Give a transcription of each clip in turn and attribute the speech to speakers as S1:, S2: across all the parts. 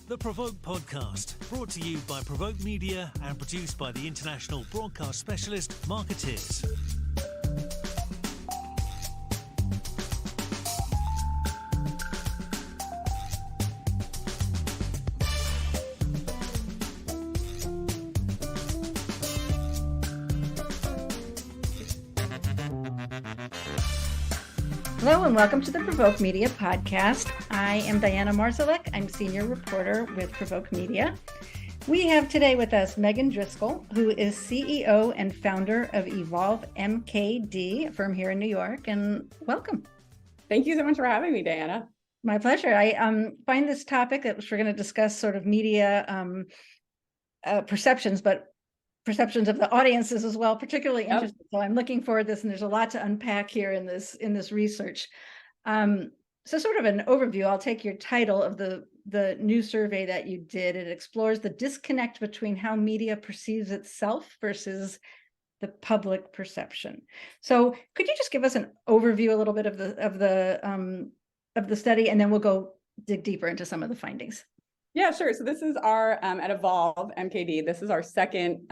S1: The PRovoke podcast, brought to you by PRovoke Media and produced by the international broadcast specialist Marketeers.
S2: Hello and welcome to the PRovoke Media podcast. I am Diana Marszalek. I'm senior reporter with PRovoke Media. We have today with us Megan Driscoll, who is CEO and founder of EvolveMKD, a firm here in New York, and welcome.
S3: Thank you so much for having me, Diana.
S2: My pleasure. I find this topic that we're going to discuss sort of media perceptions, but perceptions of the audiences as well, particularly interesting. So I'm looking forward to this, and there's a lot to unpack here in this research. So sort of an overview, I'll take your title of the new survey that you did. It explores the disconnect between how media perceives itself versus the public perception. So could you just give us an overview a little bit of the study, and then we'll go dig deeper into some of the findings.
S3: Yeah, sure. So this is our, at EvolveMKD, this is our second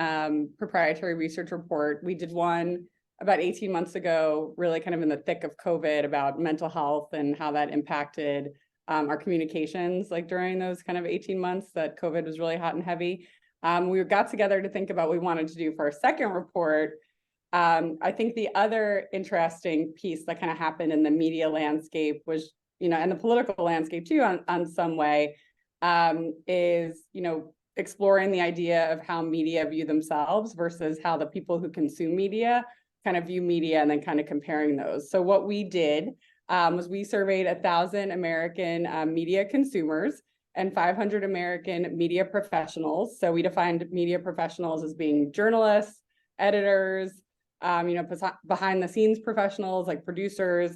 S3: proprietary research report. We did one about 18 months ago, really kind of in the thick of COVID, about mental health and how that impacted our communications, like during those kind of 18 months that COVID was really hot and heavy. We got together to think about what we wanted to do for our second report. I think the other interesting piece that kind of happened in the media landscape was, and the political landscape too, on some way, is, exploring the idea of how media view themselves versus how the people who consume media kind of view media, and then kind of comparing those. So what we did was we surveyed 1,000 American media consumers and 500 American media professionals. So we defined media professionals as being journalists, editors, behind the scenes professionals like producers,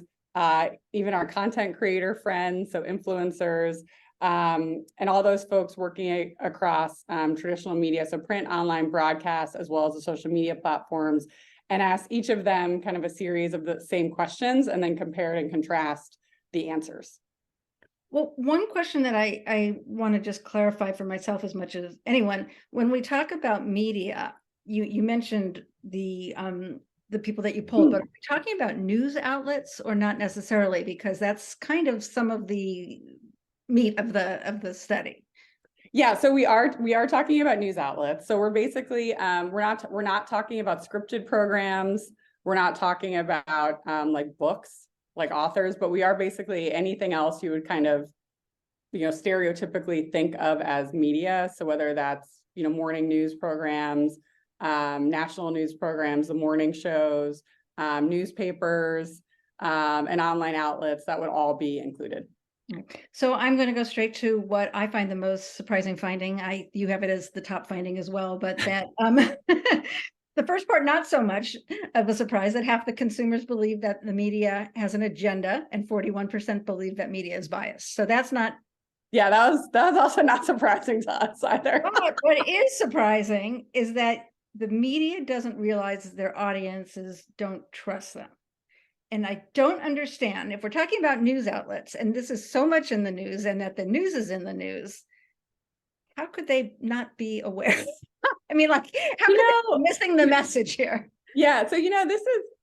S3: even our content creator friends, so influencers, and all those folks working across traditional media, so print, online, broadcast, as well as the social media platforms, and ask each of them kind of a series of the same questions, and then compare and contrast the answers.
S2: Well, one question that I want to just clarify for myself as much as anyone, when we talk about media, you mentioned the people that you polled, but are we talking about news outlets or not necessarily? Because that's kind of some of the meat of the study.
S3: Yeah, so we are talking about news outlets. So we're basically we're not talking about scripted programs. We're not talking about like books, like authors, but we are basically anything else you would kind of stereotypically think of as media. So whether that's morning news programs, national news programs, the morning shows, newspapers, and online outlets, that would all be included.
S2: So I'm going to go straight to what I find the most surprising finding. You have it as the top finding as well, but that the first part, not so much of a surprise, that half the consumers believe that the media has an agenda and 41% believe that media is biased. So that's not.
S3: Yeah, that was also not surprising to us either.
S2: What is surprising is that the media doesn't realize that their audiences don't trust them. And I don't understand, if we're talking about news outlets, and this is so much in the news, and that the news is in the news, how could they not be aware? I mean, like, how could they be missing the message here?
S3: Yeah, so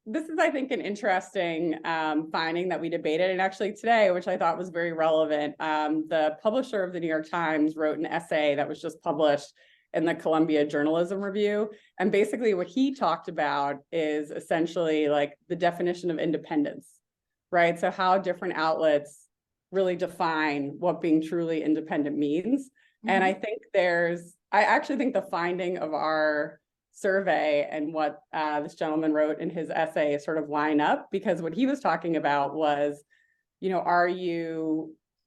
S3: this is I think an interesting finding that we debated, and actually today, which I thought was very relevant. The publisher of the New York Times wrote an essay that was just published in the Columbia Journalism Review. And basically what he talked about is essentially like the definition of independence, right? So how different outlets really define what being truly independent means. Mm-hmm. And I actually think the finding of our survey and what this gentleman wrote in his essay sort of line up, because what he was talking about was,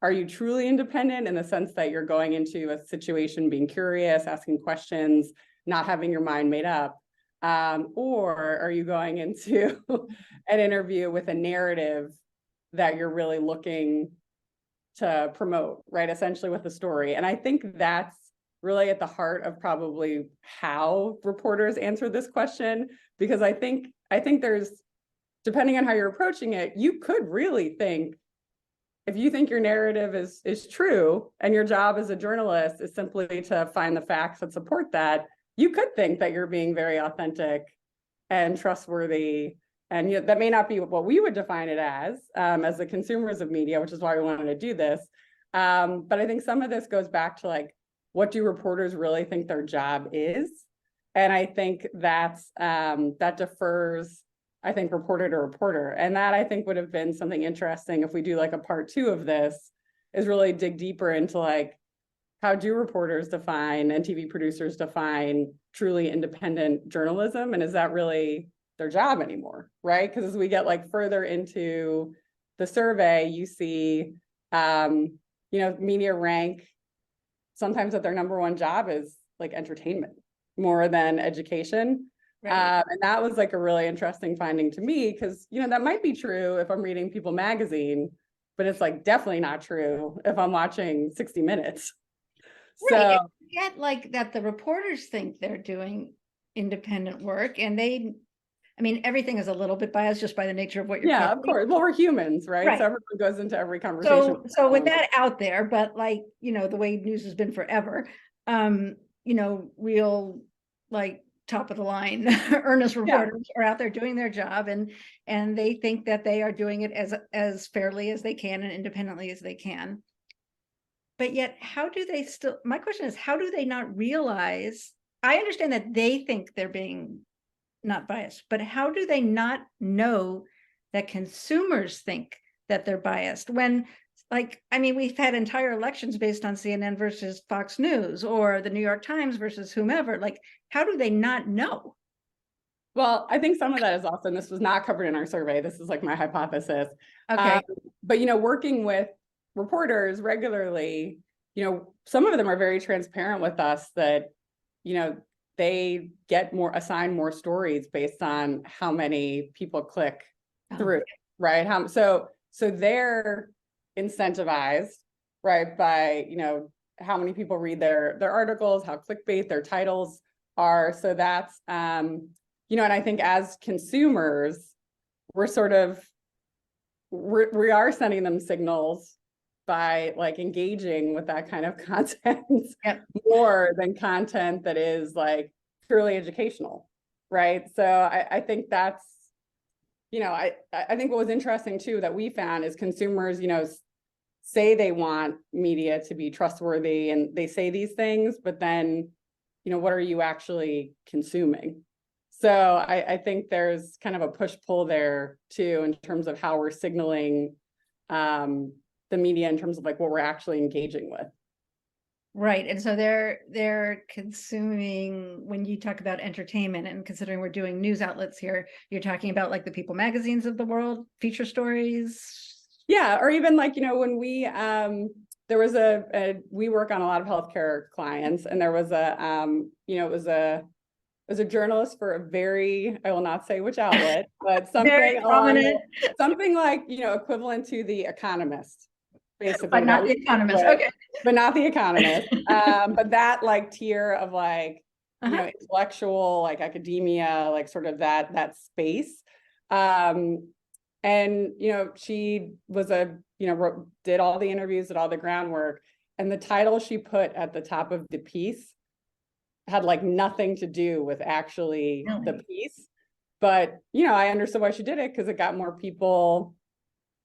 S3: are you truly independent in the sense that you're going into a situation being curious, asking questions, not having your mind made up? Or are you going into an interview with a narrative that you're really looking to promote, right? Essentially with the story. And I think that's really at the heart of probably how reporters answer this question, because I think there's, depending on how you're approaching it, you could really think if you think your narrative is true and your job as a journalist is simply to find the facts that support that, you could think that you're being very authentic and trustworthy. And that may not be what we would define it as the consumers of media, which is why we wanted to do this. But I think some of this goes back to like, what do reporters really think their job is? And I think that's that differs, I think, reporter to reporter. And that I think would have been something interesting if we do like a part 2 of this, is really dig deeper into like, how do reporters define and TV producers define truly independent journalism? And is that really their job anymore, right? Because as we get like further into the survey, you see, media rank sometimes that their number one job is like entertainment more than education. Right. And that was like a really interesting finding to me, because, that might be true if I'm reading People magazine, but it's like definitely not true if I'm watching 60 Minutes.
S2: Right. So yet like that the reporters think they're doing independent work, and everything is a little bit biased just by the nature of what you're
S3: covering. Of course. Well, we're humans, right? So everyone goes into every conversation.
S2: So with that out there, but like, the way news has been forever, real like top of the line earnest reporters are out there doing their job, and they think that they are doing it as fairly as they can and independently as they can. But yet, my question is, how do they not realize? I understand that they think they're being not biased, but how do they not know that consumers think that they're biased when, we've had entire elections based on CNN versus Fox News or the New York Times versus whomever. Like, how do they not know?
S3: Well, I think some of that is also, and this was not covered in our survey, this is like my hypothesis.
S2: Okay.
S3: But, working with reporters regularly, some of them are very transparent with us that, they get assigned more stories based on how many people click through, right? So they're incentivized, right, by, how many people read their articles, how clickbait their titles are. So that's, and I think as consumers, we are sending them signals by like engaging with that kind of content more than content that is like purely educational, right? So I think that's, I think what was interesting too that we found is consumers, say they want media to be trustworthy and they say these things, but then, what are you actually consuming? So I think there's kind of a push-pull there too in terms of how we're signaling the media in terms of like what we're actually engaging with.
S2: Right. And so they're consuming, when you talk about entertainment, and considering we're doing news outlets here, you're talking about like the People magazines of the world, feature stories.
S3: Yeah. Or even like, when we, there was we work on a lot of healthcare clients, and there was it was a journalist for a very, I will not say which outlet, but something something like, equivalent to The Economist. Basically,
S2: but not The Economist. Okay.
S3: But not The Economist. But that like tier of like, intellectual, like academia, like sort of that space. And, she was did all the interviews, did all the groundwork, and the title she put at the top of the piece had like nothing to do with actually the piece. But, I understood why she did it, because it got more people.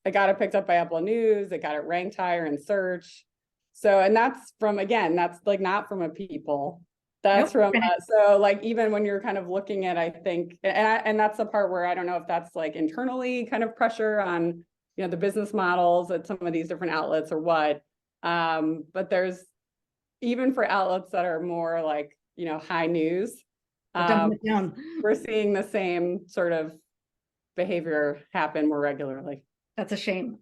S3: It got it picked up by Apple News. It got it ranked higher in search. So, and that's that's like not from a People. That's from, so like, even when you're kind of looking at, I think, and that's the part where I don't know if that's like internally kind of pressure on, the business models at some of these different outlets or what. But there's, even for outlets that are more like, high news, we're seeing the same sort of behavior happen more regularly.
S2: That's a shame.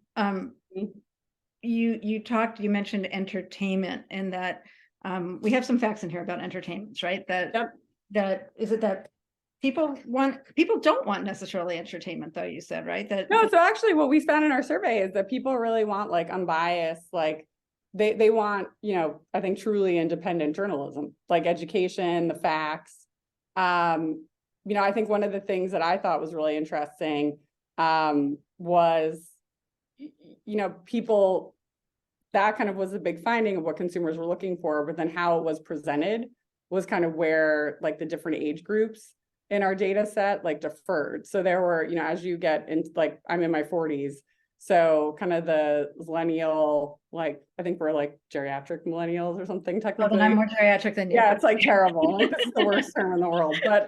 S2: You mentioned entertainment, and that we have some facts in here about entertainments, right? That people don't want necessarily entertainment, though, you said, right?
S3: So actually what we found in our survey is that people really want like unbiased, like they want, I think truly independent journalism, like education, the facts. I think one of the things that I thought was really interesting was, you know, people, that kind of was a big finding of what consumers were looking for, but then how it was presented was kind of where like the different age groups in our data set like deferred. So there were, you know, as you get into, like, I'm in my 40s, so kind of the millennial, like, I think we're like geriatric millennials or something
S2: Well,
S3: technically.
S2: then I'm more geriatric than you.
S3: Yeah, it's like terrible. Like, this is the worst term in the world. But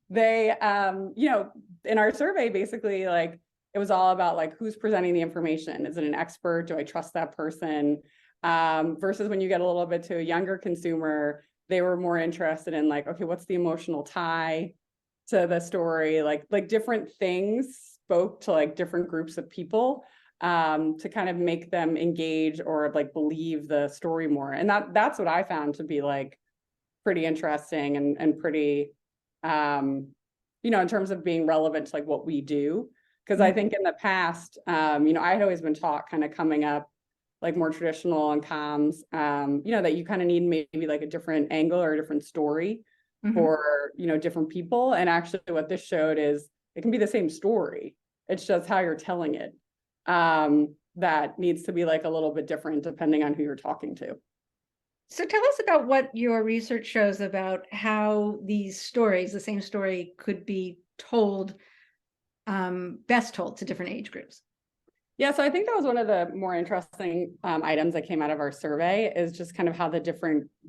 S3: they, you know, in our survey, basically, like, it was all about like, who's presenting the information? Is it an expert? Do I trust that person? Versus when you get a little bit to a younger consumer, they were more interested in like, okay, what's the emotional tie to the story? Like different things spoke to like different groups of people to kind of make them engage or like believe the story more. And that's what I found to be like pretty interesting and pretty, you know, in terms of being relevant to like what we do. Because I think in the past, you know, I had always been taught kind of coming up like more traditional and comms, you know, that you kind of need maybe like a different angle or a different story for, you know, different people. And actually what this showed is it can be the same story. It's just how you're telling it that needs to be like a little bit different depending on who you're talking to.
S2: So tell us about what your research shows about how these stories, the same story, could be told, best told to different age groups.
S3: Yeah, so I think that was one of the more interesting items that came out of our survey is just kind of how the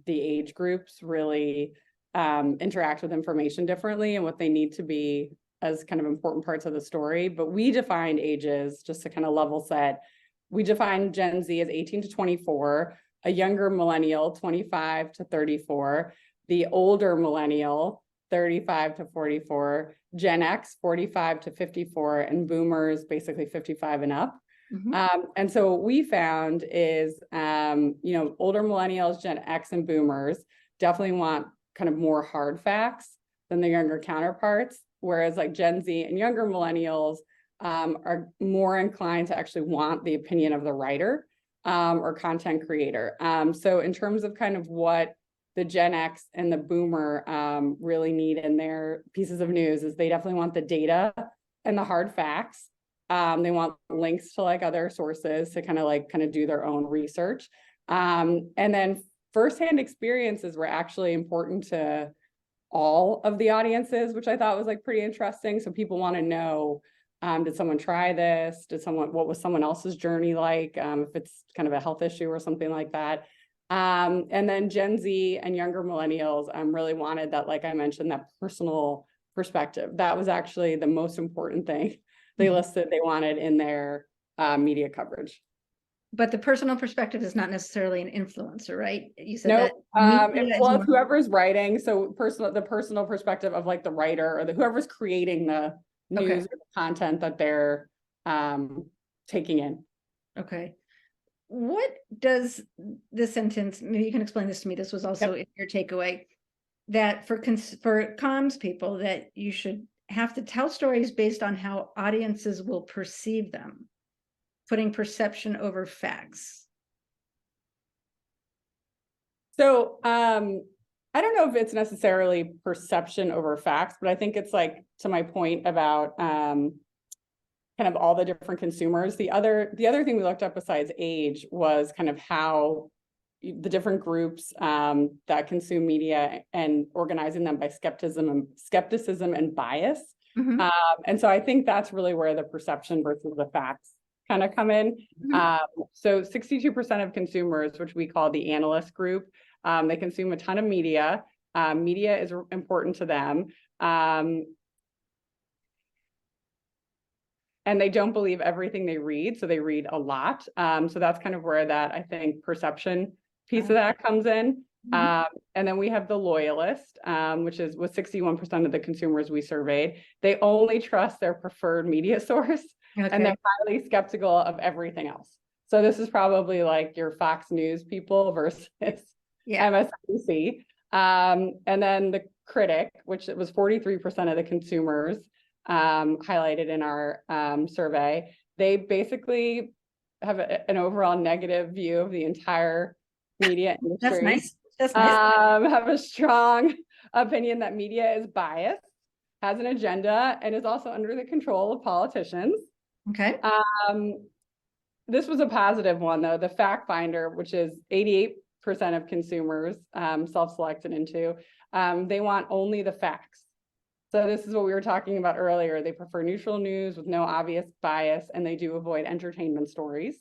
S3: age groups really interact with information differently and what they need to be as kind of important parts of the story. But we defined ages, just to kind of level set, we defined Gen Z as 18 to 24, a younger millennial, 25 to 34, the older millennial, 35 to 44, Gen X, 45 to 54, and boomers, basically 55 and up. And so what we found is, you know, older millennials, Gen X and boomers definitely want kind of more hard facts than their younger counterparts, whereas like Gen Z and younger millennials are more inclined to actually want the opinion of the writer or content creator. So in terms of kind of what the Gen X and the boomer really need in their pieces of news is they definitely want the data and the hard facts. They want links to like other sources to kind of do their own research. And then firsthand experiences were actually important to all of the audiences, which I thought was like pretty interesting. So people want to know, did someone try this? What was someone else's journey like? If it's kind of a health issue or something like that. And then Gen Z and younger millennials really wanted that, like I mentioned, that personal perspective. That was actually the most important thing they listed they wanted in their media coverage.
S2: But the personal perspective is not necessarily an influencer, right? You said
S3: nope.
S2: that.
S3: It's whoever's writing. So the personal perspective of like the writer or whoever's creating the news or the content that they're taking in.
S2: Okay. What does this sentence, maybe you can explain this to me, this was also in your takeaway, that for comms people, that you should have to tell stories based on how audiences will perceive them, putting perception over facts.
S3: So I don't know if it's necessarily perception over facts, but I think it's like, to my point about kind of all the different consumers. The other thing we looked up besides age was kind of how the different groups that consume media and organizing them by skepticism and bias. And so I think that's really where the perception versus the facts kind of come in. So 62% of consumers, which we call the analyst group, they consume a ton of media. Media is important to them. And they don't believe everything they read, so they read a lot. So that's kind of where that, I think, perception piece of that comes in. And then we have the loyalist, which is with 61% of the consumers we surveyed. They only trust their preferred media source, and they're highly skeptical of everything else. So this is probably like your Fox News people versus MSNBC. And then the critic, which it was 43% of the consumers highlighted in our survey, they basically have an overall negative view of the entire media industry.
S2: That's nice. That's nice.
S3: Have a strong opinion that media is biased, has an agenda, and is also under the control of politicians.
S2: Okay.
S3: This was a positive one, though. The fact finder, which is 88% of consumers self-selected into, they want only the facts. So this is what we were talking about earlier. They prefer neutral news with no obvious bias, and they do avoid entertainment stories.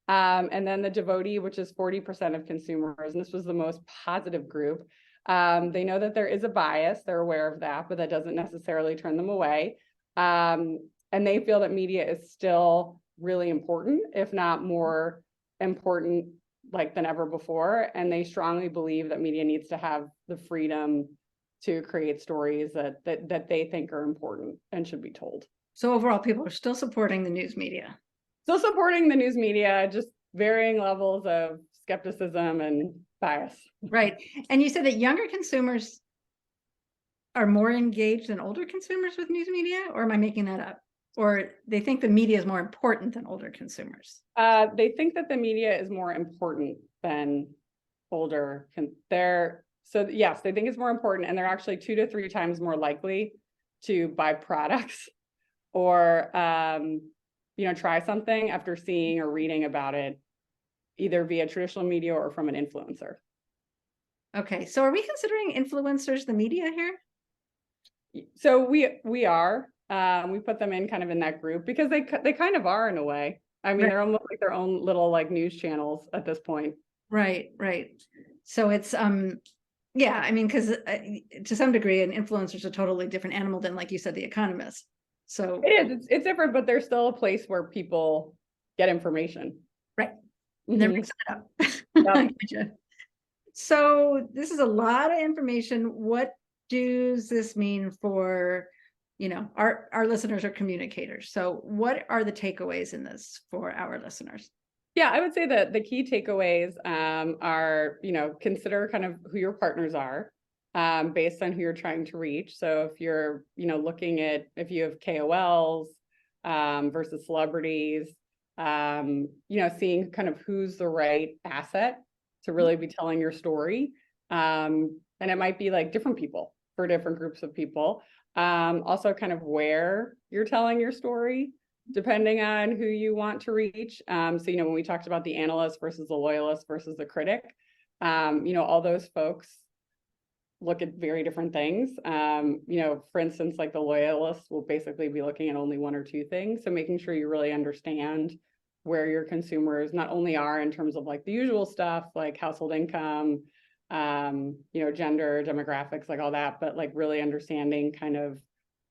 S3: And then the devotee, which is 40% of consumers, and this was the most positive group. They know that there is a bias, they're aware of that, but that doesn't necessarily turn them away. And they feel that media is still really important, if not more important than ever before. And they strongly believe that media needs to have the freedom to create stories that they think are important and should be told.
S2: So overall, people are still supporting the news media.
S3: Still supporting the news media, just varying levels of skepticism and bias.
S2: Right. And you said that younger consumers are more engaged than older consumers with news media, or am I making that up? Or they think the media is more important than older consumers?
S3: They think that the media is more important than older. So yes, they think it's more important, and they're actually 2 to 3 times more likely to buy products or try something after seeing or reading about it, either via traditional media or from an influencer.
S2: Okay, so are we considering influencers the media here?
S3: So we are. We put them in kind of in that group because they kind of are in a way. I mean,
S2: Right.
S3: They're almost like their own little news channels at this point.
S2: Right. So it's yeah, I mean, because to some degree, an influencer is a totally different animal than, like you said, The Economist. So
S3: it is. It's different, but there's still a place where people get information.
S2: Right.
S3: Mm-hmm.
S2: They're mixing it up.
S3: Yep.
S2: Gotcha. So this is a lot of information. What does this mean for, our listeners are communicators. So what are the takeaways in this for our listeners?
S3: Yeah, I would say that the key takeaways are, consider kind of who your partners are based on who you're trying to reach. So if you're, looking at if you have KOLs versus celebrities, seeing kind of who's the right asset to really be telling your story. And it might be different people for different groups of people. Also kind of where you're telling your story, depending on who you want to reach. So, when we talked about the analyst versus the loyalist versus the critic, all those folks look at very different things. For instance, the loyalist will basically be looking at only 1 or 2 things. So making sure you really understand where your consumers not only are in terms of the usual stuff, like household income, gender, demographics, all that, but really understanding kind of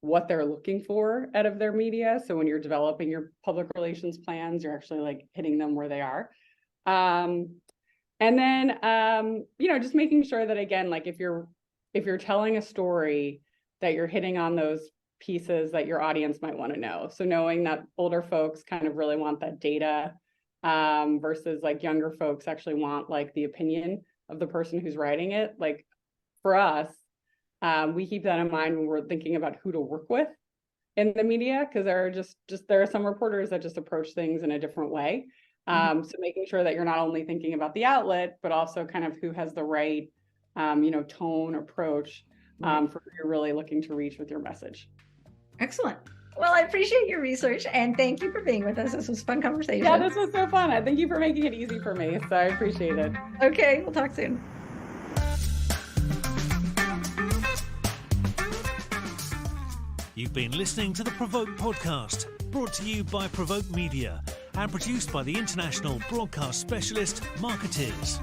S3: what they're looking for out of their media. So when you're developing your public relations plans, you're actually hitting them where they are. And then, just making sure that, again, if you're telling a story, that you're hitting on those pieces that your audience might want to know. So knowing that older folks kind of really want that data versus younger folks actually want the opinion of the person who's writing it. For us, we keep that in mind when we're thinking about who to work with in the media, because there are some reporters that just approach things in a different way. So making sure that you're not only thinking about the outlet, but also kind of who has the right, tone, approach for who you're really looking to reach with your message.
S2: Excellent. Well, I appreciate your research, and thank you for being with us. This was a fun conversation.
S3: Yeah, this was so fun. Thank you for making it easy for me. So I appreciate it.
S2: Okay, we'll talk soon.
S1: You've been listening to the PRovoke podcast, brought to you by PRovoke Media and produced by the international broadcast specialist Marketeers.